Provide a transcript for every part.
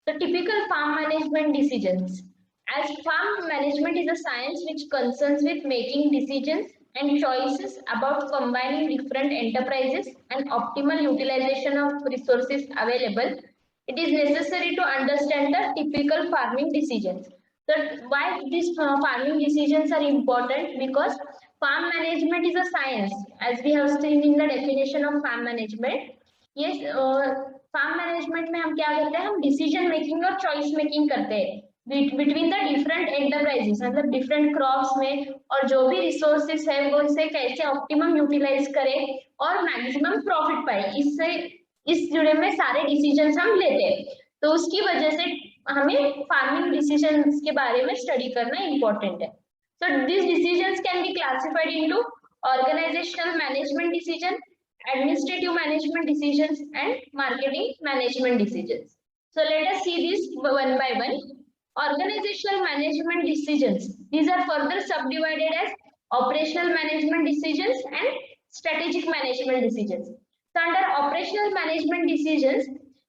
So typical farm management decisions. As farm management is a science which concerns with making decisions and choices about combining different enterprises and optimal utilization of resources available, it is necessary to understand the typical farming decisions. So why these farming decisions are important? Because farm management is a science, as we have seen in the definition of farm management. Yes, farm management में हम क्या करते हैं, हम decision making और choice making करते हैं between the different enterprises, मतलब डिफरेंट क्रॉप्स में, और जो भी रिसोर्सेस है वो इसे कैसे ऑप्टिमम यूटिलाइज करें और मैक्सिमम प्रॉफिट पाए, इससे इस जुड़े में सारे डिसीजंस हम लेते हैं। तो उसकी वजह से हमें फार्मिंग डिसीजंस के बारे में स्टडी करना इम्पोर्टेंट है। So these decisions can be classified into organizational management decision, administrative management decisions, and marketing management decisions. So let us see this one by one. Organizational management decisions. These are further subdivided as operational management decisions and strategic management decisions. So under operational management decisions,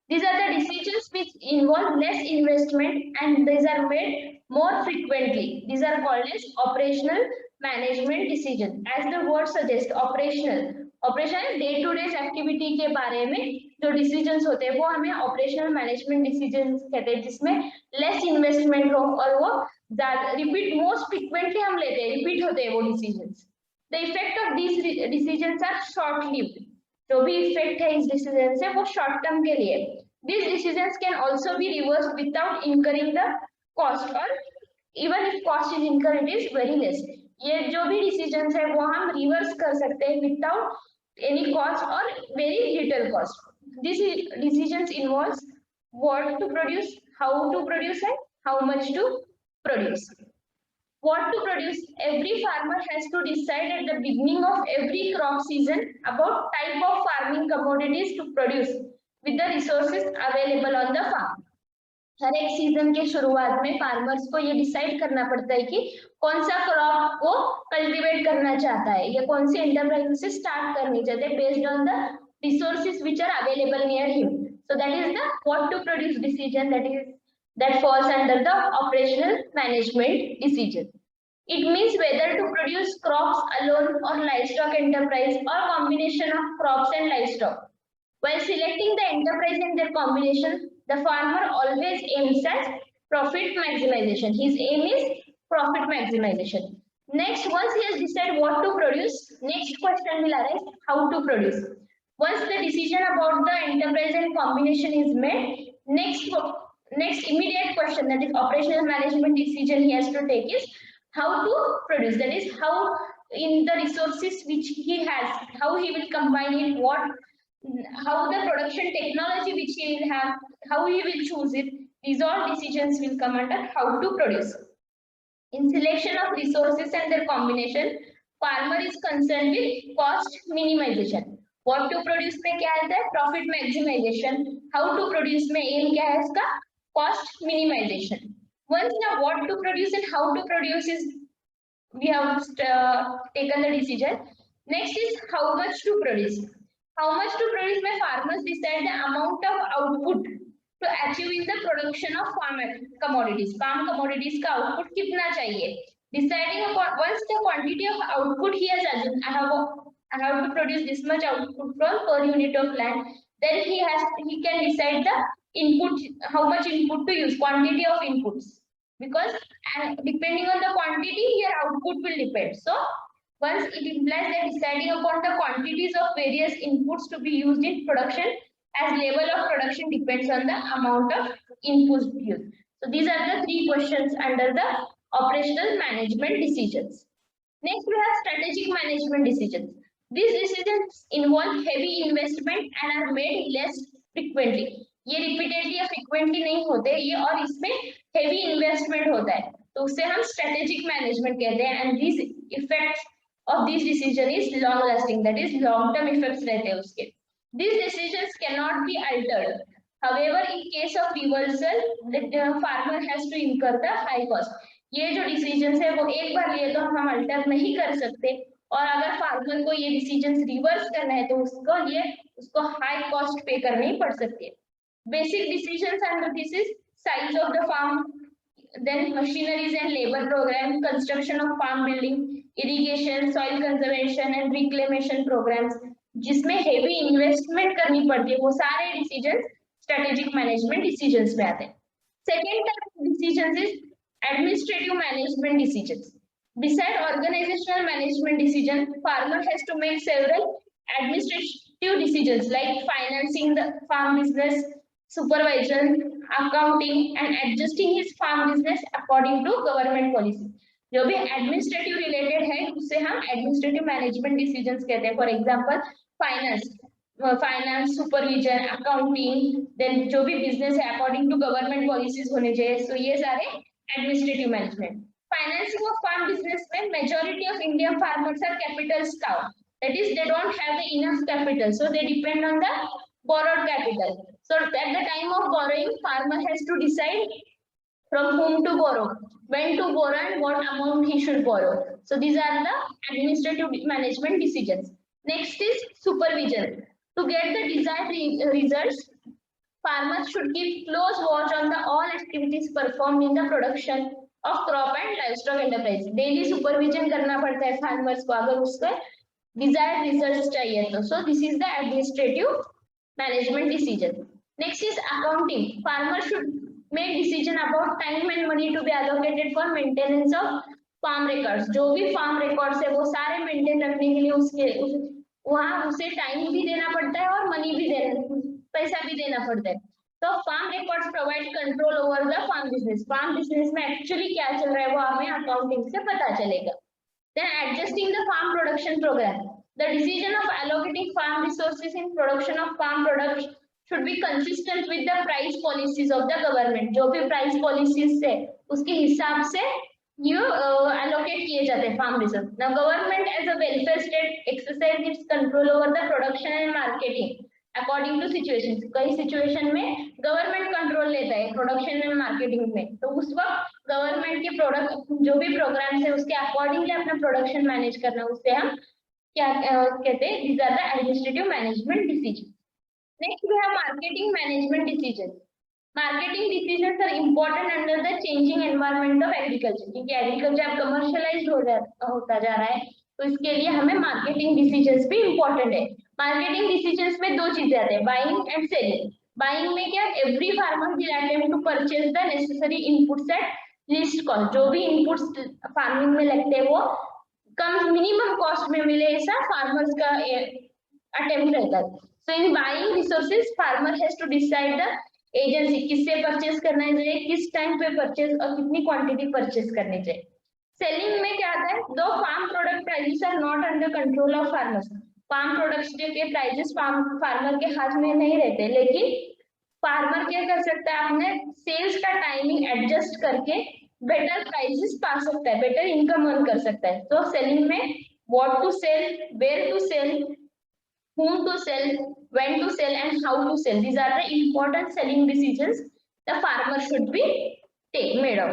these are the decisions which involve less investment and these are made more frequently. These are called as operational management decision. As the word suggests, operational. Operation day to day activity के बारे में जो decisions होते हैं वो हमें operational management decisions कहते हैं, जिसमें लेस इन्वेस्टमेंट हो और वो रिपीट मोस्ट फ्रीक्वेंटली हम लेते हैं, रिपीट होते हैं वो decisions. The effect of these decisions are short lived. जो भी इफेक्ट है इस डिसीजन से वो शॉर्ट टर्म के लिए। These decisions can also be reversed without incurring the cost, or even if cost is incurred, it is very less. ये जो भी डिसीजंस है वो हम रिवर्स कर सकते हैं विदाउट एनी कॉस्ट और very little cost. This decisions involves what to produce, how to produce, and how much to produce. What to produce? Every farmer has to decide at the beginning of every crop season about type of farming commodities to produce with the resources available on the farm. हर एक season के शुरुआत में farmers को ये decide करना पड़ता है कि कौन सा क्रॉप को कल्टीवेट करना चाहता है या कौन सी एंटरप्राइज से स्टार्ट करनी चाहते हैं based on the resources which are available near him. So that is the what to produce decision, that falls under the operational management decision. It means whether to produce crops alone or livestock enterprise or combination of crops and livestock. While selecting the enterprise and their combination, the farmer always aims at profit maximization. His aim is profit maximization. Next, once he has decided what to produce, next question will arise, how to produce. Once the decision about the enterprise and combination is made, next immediate question, that is operational management decision he has to take, is how to produce. That is how in the resources which he has, how he will combine it, how the production technology which he will have, how he will choose it. These all decisions will come under how to produce. In selection of resources and their combination, farmer is concerned with cost minimization. What to produce में क्या आता है? Profit maximization. How to produce में aim क्या है इसका? Cost minimization. Once now what to produce and how to produce is we have taken the decision. Next is how much to produce. How much to produce में farmers decide the amount of output to achieve in the production of farm commodities. Farm commodities का output कितना चाहिए? Deciding upon once the quantity of output he has assumed, I have to produce this much output from per unit of land. Then he can decide the input, how much input to use, quantity of inputs. Because depending on the quantity, your output will depend. So once it implies that deciding upon the quantities of various inputs to be used in production, as level of production depends on the amount of inputs used. So these are the three questions under the operational management decisions. Next we have strategic management decisions. These decisions involve heavy investment and are made less frequently. ये repeatedly या frequently नहीं होते ये, और इसमें heavy investment होता है, तो उसे हम strategic management कहते हैं. And these effects of this decision is long lasting, that is long term effects रहते हैं उसके. These decisions cannot be altered. However, in case of reversal, the farmer has to incur the high cost. ये जो decisions है वो एक बार लिए तो हम alter नहीं कर सकते, और अगर farmer को ये decisions reverse करना है तो उसको high cost pay करनी पड़ सकती है. Basic decisions under this is size of the farm, then machineries and labor program, construction of farm building, irrigation, soil conservation and reclamation programs, जिसमें heavy investment करनी पड़ती है, वो सारे decisions strategic management decisions में आते हैं. Second type of decisions is administrative management decisions. Beside organizational management decision, farmer has to make several administrative decisions like financing the farm business, supervision, accounting, and adjusting his farm business according to government policy. जो भी administrative related है उससे हम administrative management decisions कहते हैं. For example finance, supervision, accounting, then जो भी business है अकॉर्डिंग टू गवर्नमेंट पॉलिसीज होने चाहिए. सो ये सारे administrative management. Financing of farm business में majority of Indian farmers are capital stout. That is, they don't have the enough capital, so they depend on the borrowed capital. So at the time of borrowing, farmer has to decide from whom to borrow, when to borrow, and what amount he should borrow. So these are the administrative management decisions. Next is supervision. To get the desired results, farmers should keep close watch on the all activities performed in the production of crop and livestock enterprise. Daily supervision करना पड़ता है farmers को अगर उसके desired results चाहिए तो. So this is the administrative management decision. Next is accounting. Farmer should make decision about time and money to be allocated for maintenance of farm records. जो भी farm records है वो सारे maintain रखने के लिए उसके वहाँ उसे time भी देना पड़ता है और money भी देना, पैसा भी देना पड़ता है. तो farm records provide control over the farm business. Farm business में actually क्या चल रहा है वो हमें accounting से पता चलेगा. Then adjusting the farm production program. The decision of allocating farm resources in production of farm products should be consistent with the price policies of the government. जो भी price policies है उसके हिसाब से ये allocate किए जाते हैं farm resources. Now government as a welfare state exercise its control over the production and marketing according to situations. कई situation में government control लेता है production and marketing में, तो उस वक्त government के product जो भी programs है उसके accordingly अपना production manage करना, उससे हम क्या कहते हैं? These are the administrative management decisions. Next we have marketing management decisions. Marketing decisions are important under the changing environment of agriculture. क्योंकि agriculture अब commercialized होता जा रहा है, तो इसके लिए हमें marketing decisions भी important है. Marketing decisions में दो चीजें आते हैं, buying and selling. Buying में क्या? Every farmer will attempt to purchase the necessary inputs at least cost. जो भी inputs farming में लगते हैं वो कम minimum cost में मिले, ऐसा farmers का attempt रहता है. So in buying resources, farmer has to decide the agency किससे परचेस करना चाहिए, किस टाइम पे परचेस और कितनी क्वांटिटी परचेस करनी चाहिए. सेलिंग में क्या आता है? दो farm product prices are not under control of farmers. Farm products के प्राइसेस फार्मर के हाथ में नहीं रहते, लेकिन फार्मर क्या कर सकता है? अपने सेल्स का टाइमिंग एडजस्ट करके बेटर प्राइसेस पा सकता है, बेटर इनकम अर्न कर सकता है. तो सेलिंग में what to sell, where to sell, whom to sell, when to sell, and how to sell. These are the important selling decisions the farmer should be made of.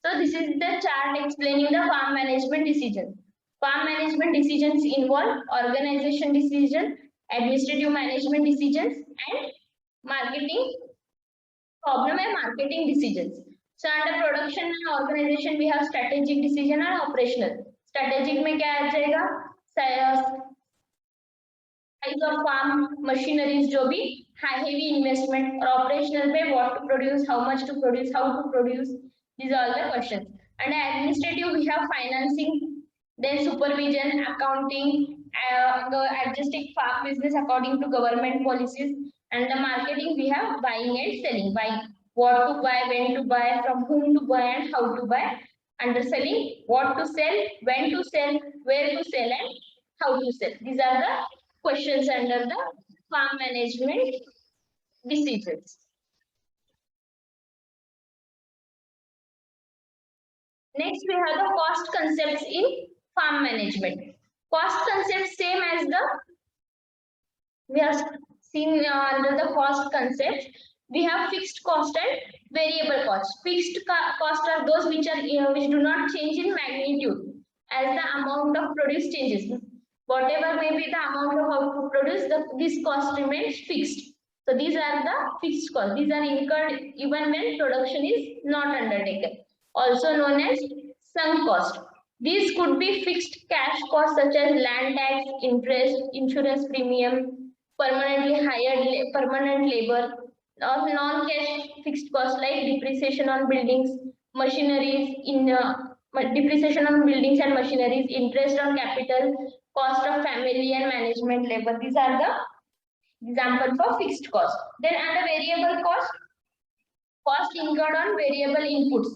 So this is the chart explaining the farm management decisions. Farm management decisions involve organization decision, administrative management decisions, and marketing. Problem है marketing decisions. So under production and organization we have strategic decision and operational. Strategic में क्या आ जाएगा? Size of farm, machineries जो भी heavy investment, और operational पे what to produce, how much to produce, how to produce. These are all the questions. And administrative we have financing, then supervision, accounting, adjusting farm business according to government policies. And the marketing we have buying and selling, buying what to buy, when to buy, from whom to buy, and how to buy. Under selling, what to sell, when to sell, where to sell, and how to sell. These are the questions under the farm management decisions. Next we have the cost concepts in farm management. Cost concepts same as the we have seen under the cost concepts. We have fixed cost and variable cost. Fixed cost are those which do not change in magnitude as the amount of produce changes. Whatever may be the amount of output produced, this cost remains fixed. So these are the fixed costs. These are incurred even when production is not undertaken, also known as sunk cost. These could be fixed cash costs such as land tax, interest, insurance premium, permanently hired permanent labor, or non-cash fixed costs like depreciation on buildings, machineries depreciation on buildings and machineries, interest on capital, cost of family and management labor. These are the example for fixed cost. Then under variable cost incurred on variable inputs,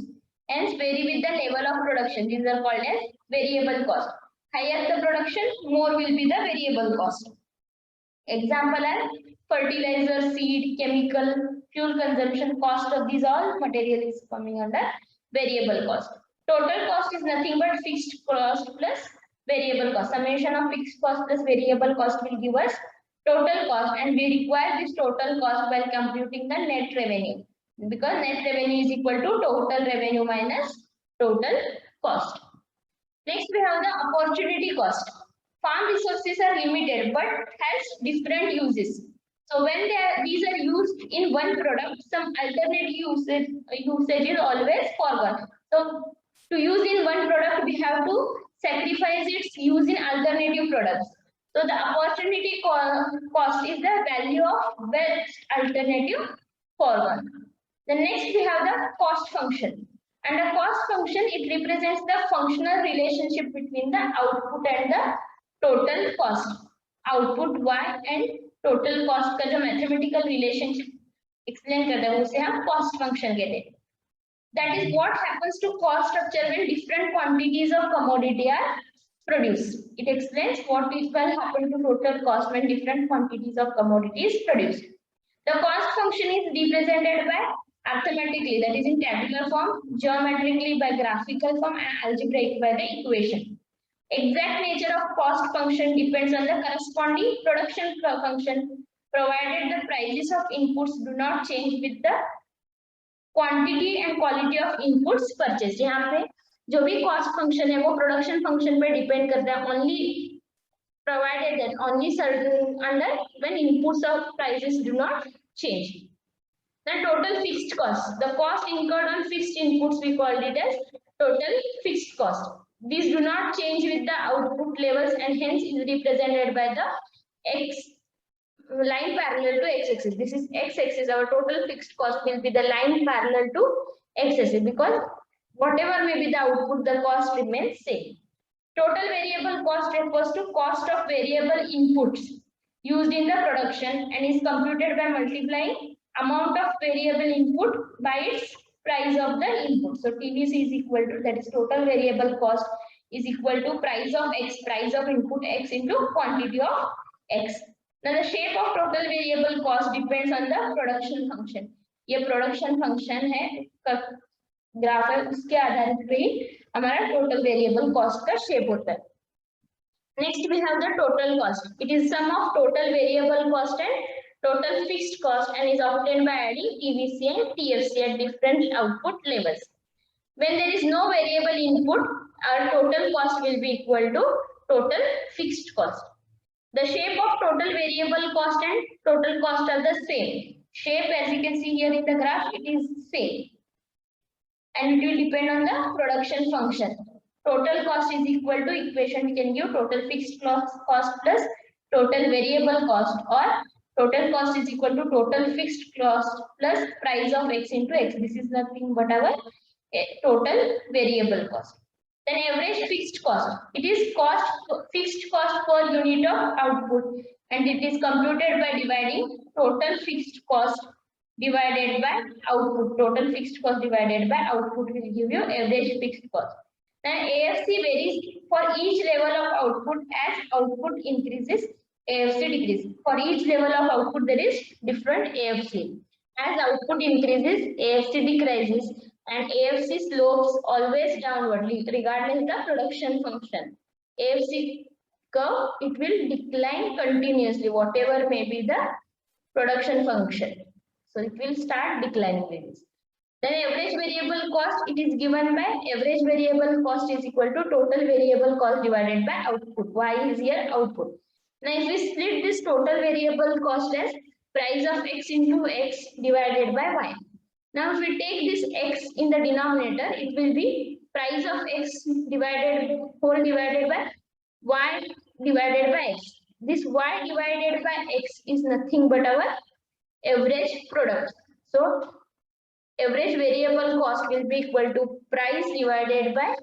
hence vary with the level of production. These are called as variable cost. Higher the production, more will be the variable cost. Example are fertilizer, seed, chemical, fuel consumption cost of these all material is coming under variable cost. Total cost is nothing but fixed cost plus variable cost. Summation of fixed cost plus variable cost will give us total cost, and we require this total cost while computing the net revenue, because net revenue is equal to total revenue minus total cost. Next, we have the opportunity cost. Farm resources are limited but has different uses. So when these are used in one product, some alternate usage is always forgone. So to use in one product, we have to sacrifice its use in alternative products. So the opportunity cost is the value of best alternative forgone. The next we have the cost function. Under cost function, it represents the functional relationship between the output and the total cost. Output y and total cost का जो mathematical relationship explain करता है उसे हम cost function कहते हैं. That is what happens to cost structure when different quantities of commodity are produced. It explains what will happen to total cost when different quantities of commodity is produced. The cost function is represented by arithmetically, that is in tabular form, geometrically by graphical form, and algebraic by the equation. Exact nature of cost function depends on the corresponding production function, provided the prices of inputs do not change with the quantity and quality of inputs purchased. यहाँ पे जो भी cost function है वो production function पे depend करता है, only provided that only certain under when inputs of prices do not change. The total fixed cost, the cost incurred on fixed inputs, we called it as total fixed cost. These do not change with the output levels and hence is represented by the x line parallel to x-axis. This is x-axis. Our total fixed cost will be the line parallel to x-axis, because whatever may be the output, the cost remains same. Total variable cost refers to cost of variable inputs used in the production and is computed by multiplying amount of variable input by its price of the input. So TVC is equal to, that is total variable cost is equal to price of x, price of input x into quantity of x. Now the shape of total variable cost depends on the production function. ये production function है, graph है, उसके आधारित पे ही हमारा total variable cost का shape होता है. Next we have the total cost. It is sum of total variable cost and total fixed cost and is obtained by adding TVC and TFC at different output levels. When there is no variable input, our total cost will be equal to total fixed cost. The shape of total variable cost and total cost are the same. Shape, as you can see here in the graph, it is same. And it will depend on the production function. Total cost is equal to, equation we can give total fixed cost plus total variable cost, or total cost is equal to total fixed cost plus price of x into x. This is nothing but our total variable cost. Then average fixed cost. It is fixed cost per unit of output, and it is computed by dividing total fixed cost divided by output. Total fixed cost divided by output will give you average fixed cost. Then AFC varies for each level of output. As output increases, AFC decreases. For each level of output, there is different AFC. As output increases, AFC decreases, and AFC slopes always downwardly regardless the production function. AFC curve, it will decline continuously, whatever may be the production function. So it will start declining like this. Then average variable cost, it is given by average variable cost is equal to total variable cost divided by output. Y is here output. Now if we split this total variable cost as price of x into x divided by y. Now if we take this x in the denominator, it will be price of x divided whole divided by y divided by x. This y divided by x is nothing but our average product. So average variable cost will be equal to price divided by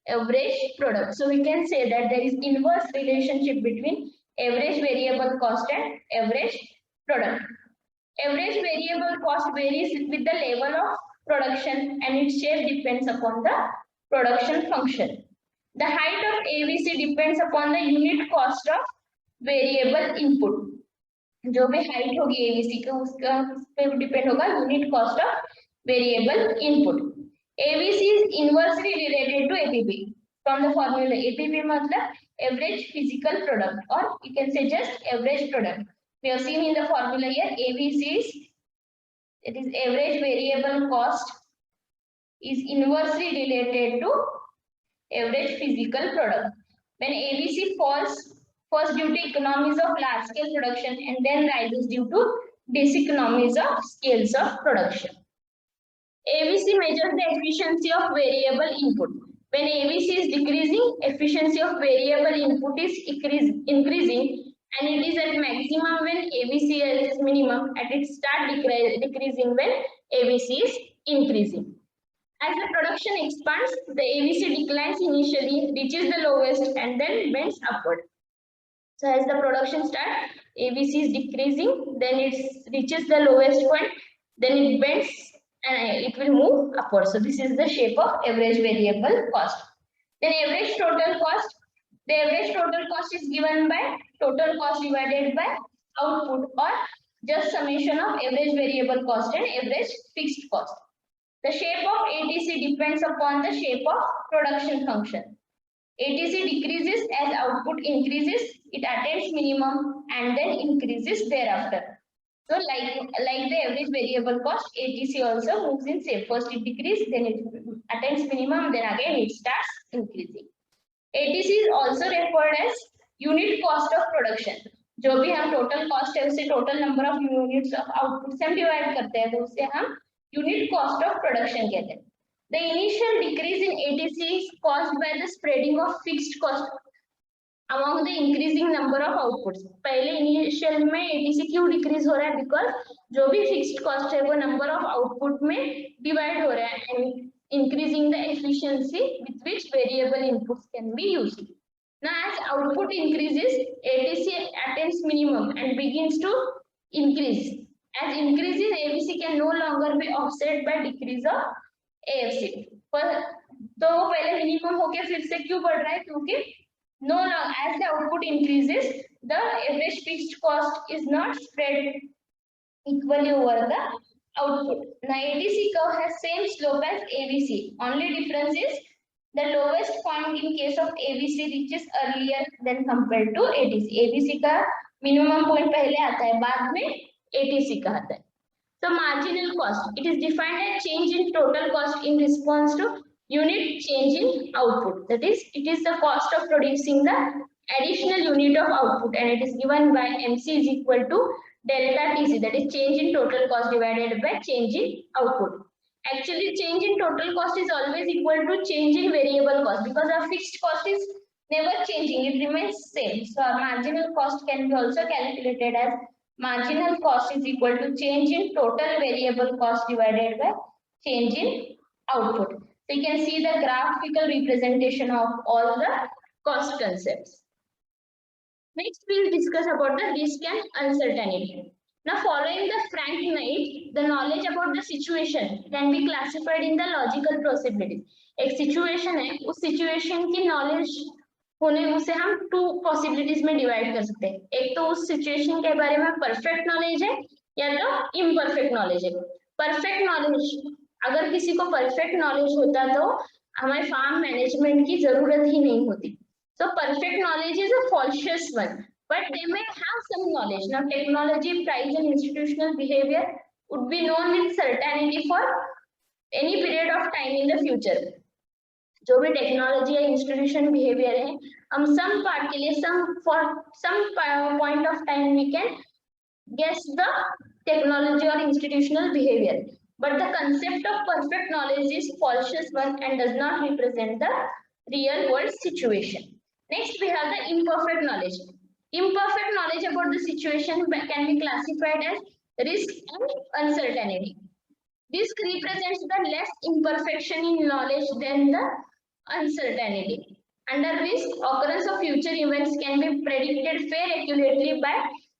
average product. So we can say that there is inverse relationship between average variable cost and average product. Average variable cost varies with the level of production and its shape depends upon the production function. The height of AVC depends upon the unit cost of variable input. जो भी height होगी AVC का उसका पे depend होगा unit cost of variable input. AVC is inversely related to APP from the formula. APP मतलब average physical product और you can say just average product. We have seen in the formula here AVC is average variable cost is inversely related to average physical product. When AVC falls first due to economies of large scale production and then rises due to diseconomies of scales of production. AVC measures the efficiency of variable input. When AVC is decreasing, efficiency of variable input is increasing. And it is at maximum when AVC is minimum, and it start decreasing when AVC is increasing. As the production expands, the AVC declines initially, reaches the lowest, and then bends upward. So as the production starts, AVC is decreasing, then it reaches the lowest point, then it bends and it will move upward. So this is the shape of average variable cost. Then average total cost. The average total cost is given by total cost divided by output or just summation of average variable cost and average fixed cost. The shape of ATC depends upon the shape of production function. ATC decreases as output increases, it attains minimum and then increases thereafter. So like the average variable cost, ATC also moves in shape. First it decreases, then it attains minimum, then again it starts increasing. ATC is also referred as unit cost of production. जो भी हम total cost है उसे total number of units of output से हम divide करते हैं तो उसे हम unit cost of production कहते हैं. The initial decrease in ATC is caused by the spreading of fixed cost among the increasing number of outputs. पहले initial में ATC क्यों decrease हो रहा है? Because जो भी fixed cost है वो number of output में divide हो रहा है and increasing the efficiency with which variable inputs can be used. Now as output increases, ATC attains minimum and begins to increase. As increases, AVC can no longer be offset by decrease of AFC. तो वो पहले minimum होके फिर से क्यों बढ़ रहा है? क्योंकि no longer as the output increases, the average fixed cost is not spread equally over the output. Now ATC curve has same slope as AVC. Only difference is the lowest point in case of AVC reaches earlier than compared to ATC. AVC का minimum point पहले आता है, बाद में ATC का आता है. So marginal cost, it is defined as change in total cost in response to unit change in output. That is, it is the cost of producing the additional unit of output and it is given by MC is equal to delta TC, that is change in total cost divided by change in output. Actually, change in total cost is always equal to change in variable cost because our fixed cost is never changing, it remains same. So our marginal cost can be also calculated as marginal cost is equal to change in total variable cost divided by change in output. So you can see the graphical representation of all the cost concepts. Next, we will discuss about the risk and uncertainty. Now, following the Frank Knight, the knowledge about the situation can be classified in the logical possibilities. एक situation है, उस situation की knowledge होने उसे हम two possibilities में divide कर सकते हैं. एक तो उस situation के बारे में perfect knowledge है या तो imperfect knowledge है. Perfect knowledge, अगर किसी को perfect knowledge होता तो हमें farm management की जरूरत ही नहीं होती. So perfect knowledge is a false one, but they may have some knowledge. Now technology, price and institutional behavior would be known with certainty for any period of time in the future. जो भी technology या institution behavior है, हम some part के लिए for some point of time we can guess the technology or institutional behavior. But the concept of perfect knowledge is false one and does not represent the real world situation. Next, we have the imperfect knowledge. Imperfect knowledge about the situation can be classified as risk and uncertainty. This represents the less imperfection in knowledge than the uncertainty. Under risk, occurrence of future events can be predicted fairly accurately by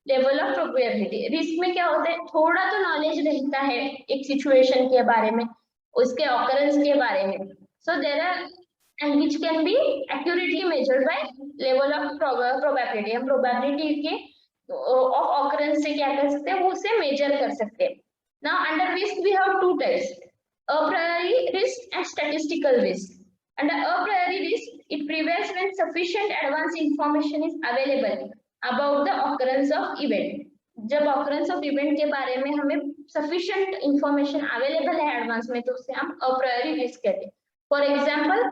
level of probability. Risk में क्या होता है, थोड़ा तो knowledge रहता है एक situation के बारे में, उसके ऑकरेंस के बारे में. So there are and which can be accurately measured by level of probability. हम प्रोबेबिलिटी के ऑफ ऑकरेंस से क्या कर सकते हैं, वो उसे मेजर कर सकते हैं. Now under risk we have two types, a priori risk and statistical risk. Under a priori risk, it prevails when sufficient advance information is available about the occurrence of event. जब occurrence of event के बारे में हमें sufficient information available है advance में, तो उसे हम a priori risk कहते हैं. For example,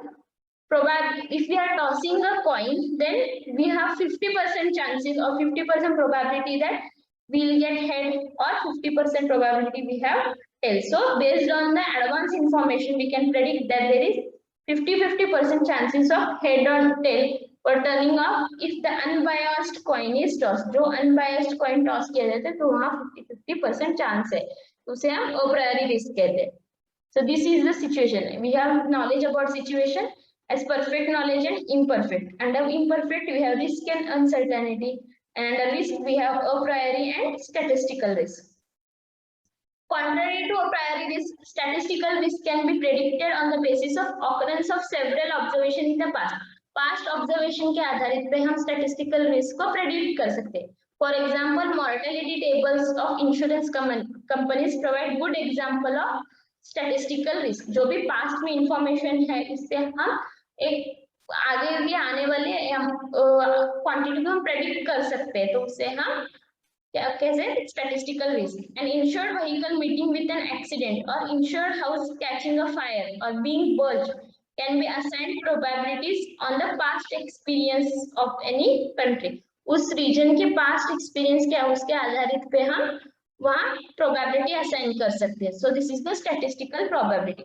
if we are tossing a coin, then we have 50% chances or 50% probability that we will get head, or 50% probability we have tail. So based on the advance information, we can predict that there is 50% chances of head or tail for turning up if the unbiased coin is tossed. जो unbiased coin toss किया जाता है तो वहाँ 50% chance है, उसे हम a priori risk कहते हैं. So this is the situation. We have knowledge about situation as perfect knowledge and imperfect. Under imperfect we have risk and uncertainty, and under risk we have a priori and statistical risk. Contrary to a priori risk, statistical risk can be predicted on the basis of occurrence of several observations in the past. Past observation के आधारित पे हम statistical risk को predict कर सकते हैं. For example, mortality tables of insurance companies provide good example of statistical risk. जो भी past में information है, इससे हम एक आगे भी आने वाले क्वांटिटी को हम प्रेडिक्ट कर सकते हैं, तो उसे हम क्या कैसे statistical risk. An insured vehicle meeting with an accident or insured house catching a fire or being burnt can be assigned probabilities on the past experience of any country. उस रीजन के past experience क्या है उसके आधारित पे हम वहाँ probability assign कर सकते हैं. So this is the statistical probability.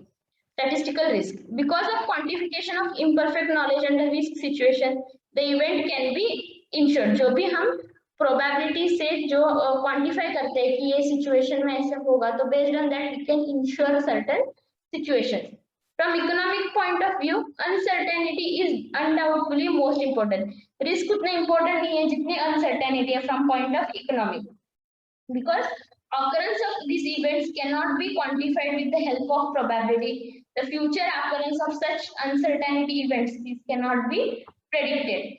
Statistical risk. Because of quantification of imperfect knowledge under risk situation, the event can be insured. जो भी हम probability से जो quantify करते हैं कि ये situation में ऐसा होगा, तो based on that we can insure certain situations. From economic point of view, uncertainty is undoubtedly most important. Risk उतना important नहीं है जितनी uncertainty है from point of economic. Because occurrence of these events cannot be quantified with the help of probability. The future occurrence of such uncertainty events, these cannot be predicted.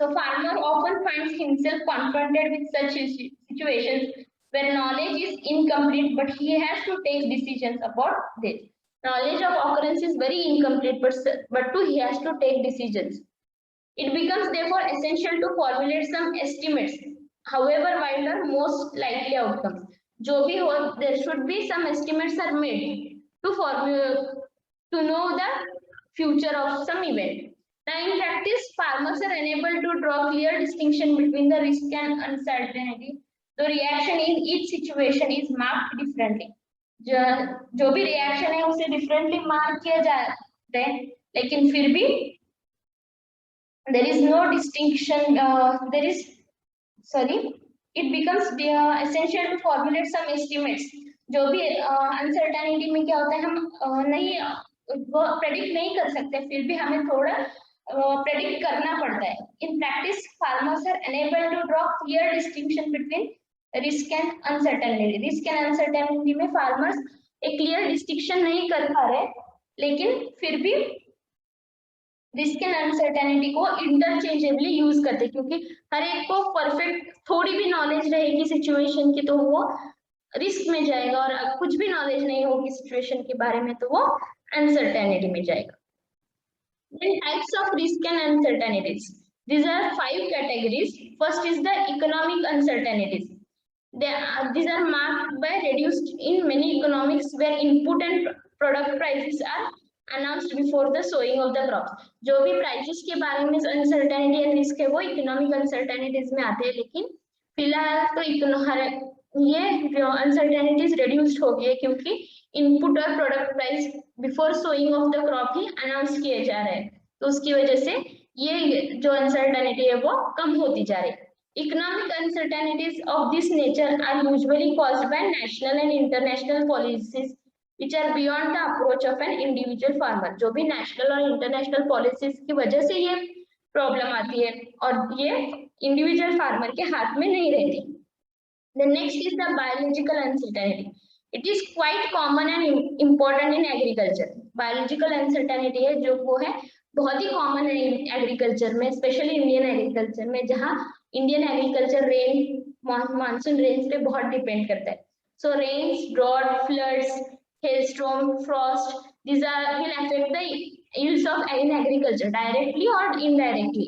So farmer often finds himself confronted with such situations where knowledge is incomplete, but he has to take decisions about this. Knowledge of occurrence is very incomplete, but too he has to take decisions. It becomes therefore essential to formulate some estimates, however wild or most likely outcomes. जो भी हो, there should be some estimates are made to know the future of some event. Now in practice, farmers are unable to draw clear distinction between the risk and uncertainty. The reaction in each situation is marked differently. जो भी reaction है उसे differently mark किया जाता है, लेकिन फिर भी there is no distinction. It becomes essential to formulate some estimates. जो भी uncertainty में क्या होता है, हम नहीं वो predict नहीं कर सकते, फिर भी हमें थोड़ा predict करना पड़ता है. In practice, farmers are unable to draw clear distinction between risk and uncertainty. Risk and uncertainty में farmers एक clear distinction नहीं कर पा रहे, लेकिन फिर भी रिस्क एंड अनसर्टेनिटी को इंटरचेंजेबली यूज करते, क्योंकि हर एक को परफेक्ट थोड़ी भी नॉलेज रहेगी सिचुएशन की तो वो रिस्क में जाएगा, और कुछ भी नॉलेज नहीं होगी सिचुएशन के बारे में तो वो अनसर्टेनिटी में जाएगा. Then types of risk and uncertainties. These are 5 categories. First is the economic uncertainties. These are marked by reduced in many economics where input and product prices are announced before the sowing of the crops. जो भी prices के बारे में uncertainty and risk है वो economic uncertainties में आते हैं, लेकिन फिलहाल तो ये अनसर्टेनिटीज रिड्यूस्ड हो गई है, क्योंकि इनपुट और product price before sowing of the crop ही अनाउंस किए जा रहे हैं, तो उसकी वजह से ये जो अनसर्टेनिटी है वो कम होती जा रही है। Economic uncertainties of this nature are usually caused by national and international policies which are beyond the approach of an individual farmer। जो भी नेशनल और इंटरनेशनल पॉलिसीज की वजह से ये प्रॉब्लम आती है और ये इंडिविजुअल फार्मर के हाथ में नहीं रहती। The next is the biological uncertainty. It is quite common and important in agriculture. Biological uncertainty है जो वो है बहुत ही कॉमन है एग्रीकल्चर में, स्पेशली इंडियन एग्रीकल्चर में, जहाँ Indian agriculture rain monsoon rains पे बहुत डिपेंड करता है। So rains, drought, floods, hailstorm, frost, these are will affect the yields of in agriculture directly or indirectly.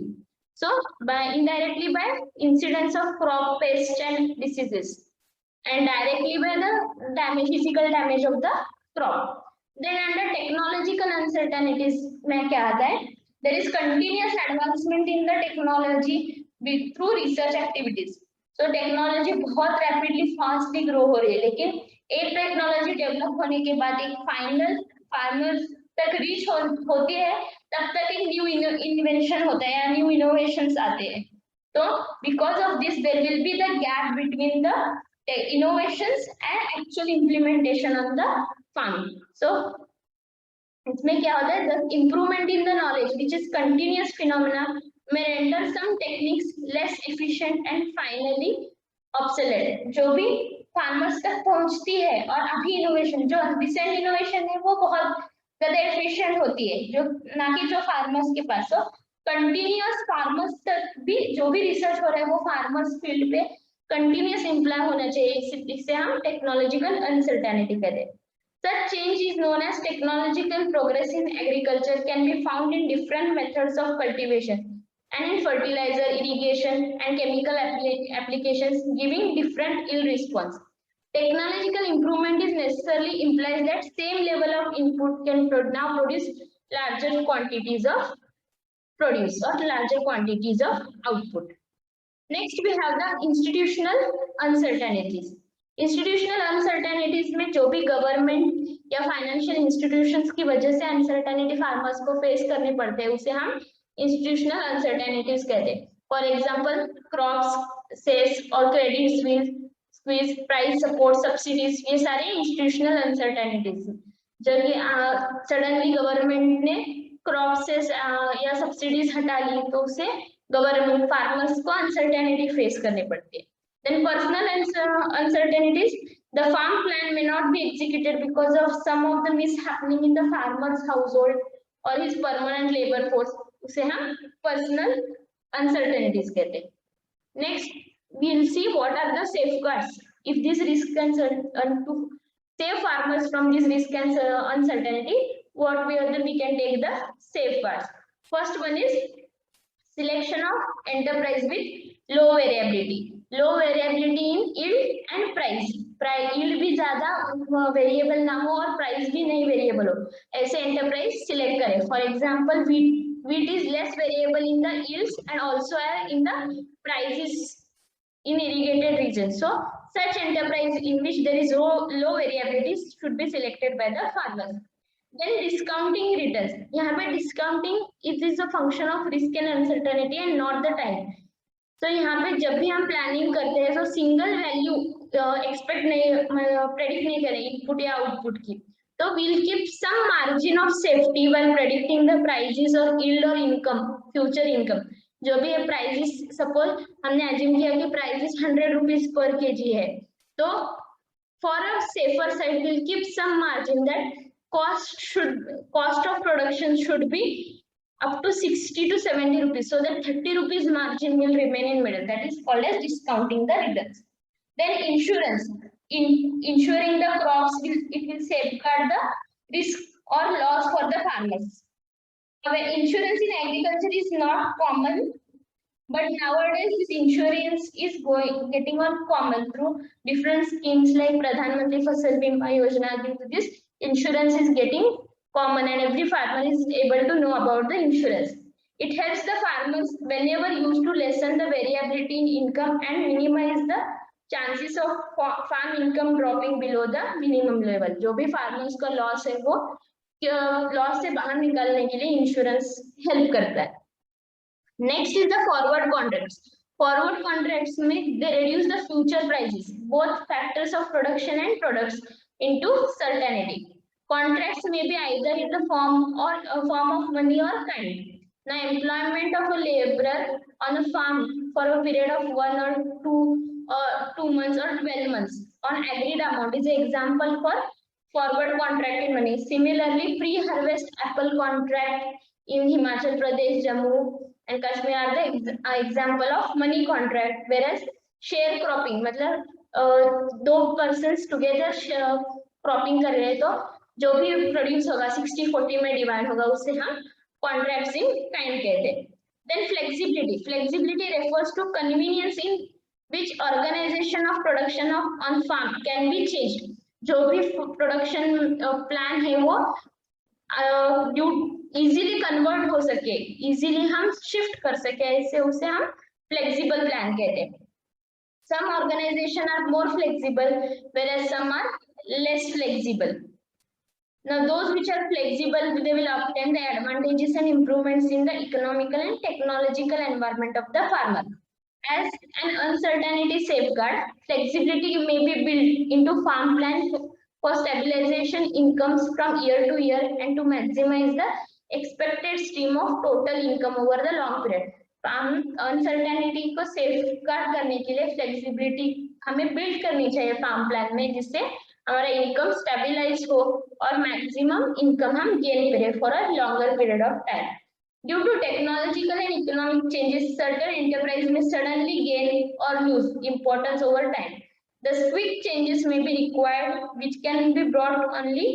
So by indirectly by incidence of crop pests and diseases, and directly by the damage, physical damage of the crop. Then under technological uncertainties में क्या आता है? There is continuous advancement in the technology through research activities. So technology बहुत rapidly fastly grow हो रही है, लेकिन एक टेक्नोलॉजी डेवलप होने के बाद एक फाइनल फार्मर तक रीच होती है, तब तक एक न्यू इन्वेंशन होता है या न्यू इनोवेशंस आते हैं। तो because of this there will be the gap between the innovations and actual implementation on the farm. So इसमें क्या होता है? The improvement in the knowledge which is continuous phenomena may render some techniques less efficient and finally obsolete। जो भी farmers तक पहुंचती है और अभी इनोवेशन जो रिसेंट इनोवेशन है वो बहुत ज्यादा एफिशिएंट होती है, जो ना कि जो फार्मर्स के पास। तो कंटिन्यूअस फार्मर्स तक भी जो भी रिसर्च हो रहा है वो फार्मर्स फील्ड पे कंटिन्यूअस इम्प्लाई होना चाहिए, इससे हम टेक्नोलॉजिकल अनसर्टेनिटी कहते हैं। Such change is known as technological progress in agriculture, can be found in different methods of cultivation and in fertilizer, irrigation and chemical applications, giving different yield response. Technological improvement is necessarily implies that same level of input can now produce larger quantities of produce or larger quantities of output. Next we have the institutional uncertainties. Institutional uncertainties में जो भी government या financial institutions की वजह से uncertainty farmers को face करने पड़ते हैं, उसे हम इंस्टीट्यूशनल अनसर्टेनिटीज कहते हैं। फॉर एग्जांपल क्रॉप्स सेस और credit squeeze, price support, subsidies, ये सारे इंस्टीट्यूशनल अनसर्टेनिटीज। जब सडनली गवर्नमेंट ने क्रॉप सेस या सब्सिडीज हटा ली तो उसे गवर्नमेंट फार्मर्स को अनसर्टेनिटी फेस करनी पड़ती है। Then personal uncertainties, the farm plan may not be executed because of some of the mishappening in the farmer's household or his permanent labor force, उसे हम personal uncertainties कहते हैं। Next, we'll see what are the safeguards if this risk and to save farmers from this risk and uncertainty. What we can take the safeguards. First one is selection of enterprise with low variability. Low variability in yield and price, yield भी ज्यादा variable ना हो और price भी नहीं variable हो, ऐसे enterprise select करें। For example wheat is less variable in the yields and also in the prices in irrigated regions. So such enterprise in which there is low variability should be selected by the farmers. Then discounting returns, यहाँ पे discounting it is a function of risk and uncertainty and not the time. तो यहाँ पे जब भी हम planning करते हैं तो सिंगल वैल्यू एक्सपेक्ट नहीं प्रेडिक्ट नहीं करें इनपुट या आउटपुट की, तो we'll keep some margin of safety while predicting the prices or yield or income, future income। जो भी है प्राइसेस, सपोज हमने एज्यूम किया कि प्राइसेस 100 रुपीज पर केजी है, तो for a safer side we'll keep some margin that cost of production should be up to 60 to 70 rupees, so that 30 rupees margin will remain in middle. That is called as discounting the returns. Then insurance, insuring the crops, it will safeguard the risk or loss for the farmers. Insurance in agriculture is not common, but nowadays this insurance is getting on common through different schemes like Pradhan Mantri Fasal Bima Yojana. Due to this, insurance is getting common and every farmer is able to know about the insurance. It helps the farmers whenever used to lessen the variability in income and minimize the chances of farm income dropping below the minimum level, जो भी farmers का loss है वो loss से बाहर निकालने के लिए इंश्योरेंस हेल्प करता है। Next is the forward contracts. Forward contracts में they reduce the future prices both factors of production and products into certainty. Contracts may be either in the form of money or kind. Now, employment of a laborer on a farm for a period of 2 months or 12 months on agreed amount is an example for forward contract in money. Similarly, pre-harvest apple contract in Himachal Pradesh, Jammu and Kashmir are the example of money contract. Whereas sharecropping, मतलब दो persons together cropping कर रहे हैं तो जो भी produce होगा 60-40 में डिवाइड होगा, उससे हम कॉन्ट्रैक्ट्स इन काइंड कहते हैं। Then flexibility. Flexibility refers to convenience in which organisation of production of on farm can be changed. जो भी प्रोडक्शन प्लान है वो इजीली कन्वर्ट हो सके, इजीली हम शिफ्ट कर सके, ऐसे उसे हम फ्लेक्सिबल प्लान कहते हैं। Some organizations are more flexible, whereas some are less flexible. Now, those which are flexible, they will obtain the advantages and improvements in the economical and technological environment of the farmer. As an uncertainty safeguard, flexibility may be built into farm plan for stabilization incomes from year to year and to maximize the expected stream of total income over the long period. Uncertainty को safe guard करने के लिए flexibility हमें build करनी चाहिए farm plan में, जिससे हमारा इनकम स्टेबलाइज हो और मैक्सिमम इनकम हम गेन करें for a longer period of time. Due to technological and economic changes, certain enterprise में सडनली गेन और lose importance over time. The quick changes may be required, which can be brought only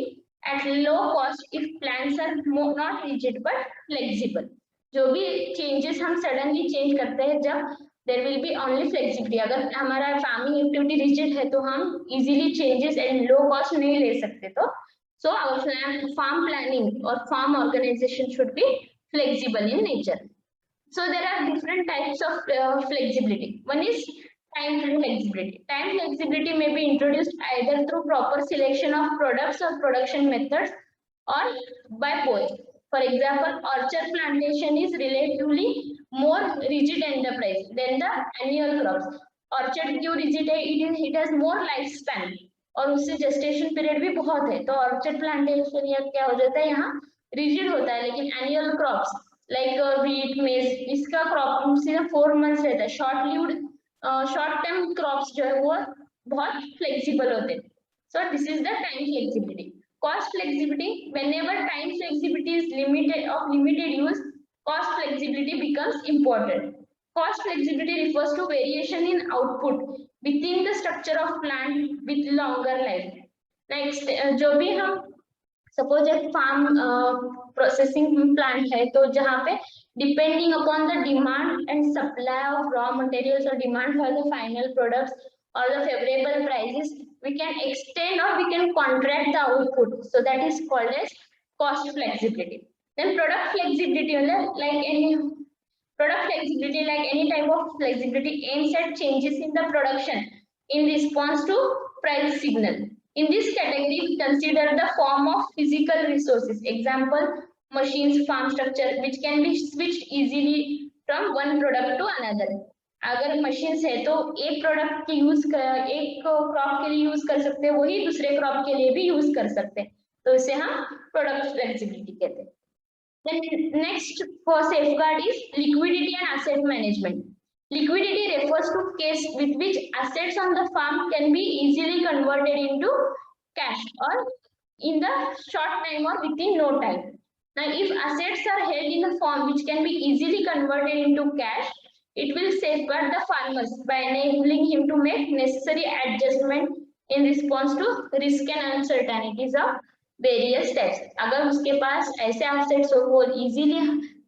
at low cost if plans are not rigid but flexible. जो भी changes हम suddenly change करते हैं जब there will be only flexibility. अगर हमारा farming activity rigid है तो हम easily changes and low cost नहीं ले सकते। तो सो आवर फार्म प्लानिंग और farm organisation should be flexible in nature. So there are different types of flexibility. One is time flexibility. Time flexibility may be introduced either through proper selection of products or production methods or by both. For example, orchard plantation is relatively more rigid enterprise than the annual crops. Orchard क्यों rigid है? It has more lifespan और उससे gestation period भी बहुत है, तो orchard plantation या क्या हो जाता है यहाँ rigid होता है। लेकिन annual crops like wheat, maize, इसका crop सिर्फ 4 months रहता है। short lived short term crops जो है वो बहुत flexible होते हैं। So this is the time flexibility. Cost flexibility, whenever time flexibility is limited use, cost flexibility becomes important. Cost flexibility refers to variation in output within the structure of plant with longer life. Next, जो भी हम suppose एक farm processing plant है, तो जहाँ पे depending upon the demand and supply of raw materials और demand for the final products or the favorable prices, we can extend or we can contract the output, so that is called as cost flexibility. Then product flexibility, like any type of flexibility aims at changes in the production in response to price signal. In this category, we consider the form of physical resources, example machines, farm structure, which can be switched easily from one product to another. अगर machines है तो एक product की एक crop के लिए use कर सकते हैं, वही दूसरे क्रॉप के लिए भी यूज कर सकते हैं, तो इसे हम प्रोडक्ट फ्लेक्सिबिलिटी कहते हैं। Then next for safeguard is liquidity and asset management. Liquidity refers to case with which assets on the farm can be easily converted into cash or in the short time or within no time. Now, if assets are held in a form which can be easily converted into cash, it will safeguard the farmers by enabling him to make necessary adjustment in response to risk and uncertainties of various types. अगर उसके पास ऐसे assets हो वो easily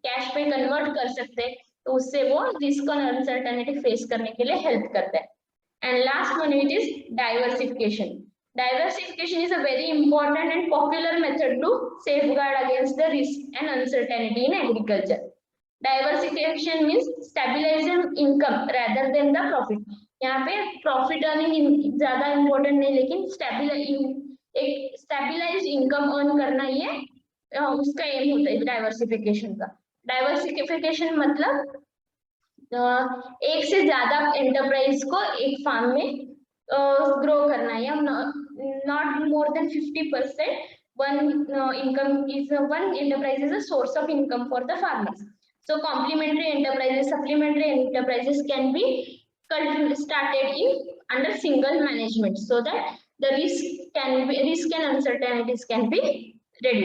cash पे convert कर सकते हैं, तो उससे वो रिस्क और अनसर्टेनिटी फेस करने के लिए हेल्प करता है। And last one it is diversification. Diversification is a very important and popular method to safeguard against the risk and uncertainty in agriculture. Diversification means stabilizing income rather than the profit. यहाँ पे profit earning ज्यादा important नहीं, लेकिन एक stabilise income earn करना ये उसका M होता है डाइवर्सिफिकेशन का। डाइवर्सिफिकेशन मतलब एक से ज्यादा एंटरप्राइज को एक फार्म में ग्रो करना है, not more than 50%। one income is one enterprise is a source of income for the farmers. So complementary enterprises, supplementary enterprises can be started in under single management, so that the risk and uncertainties can be reduced.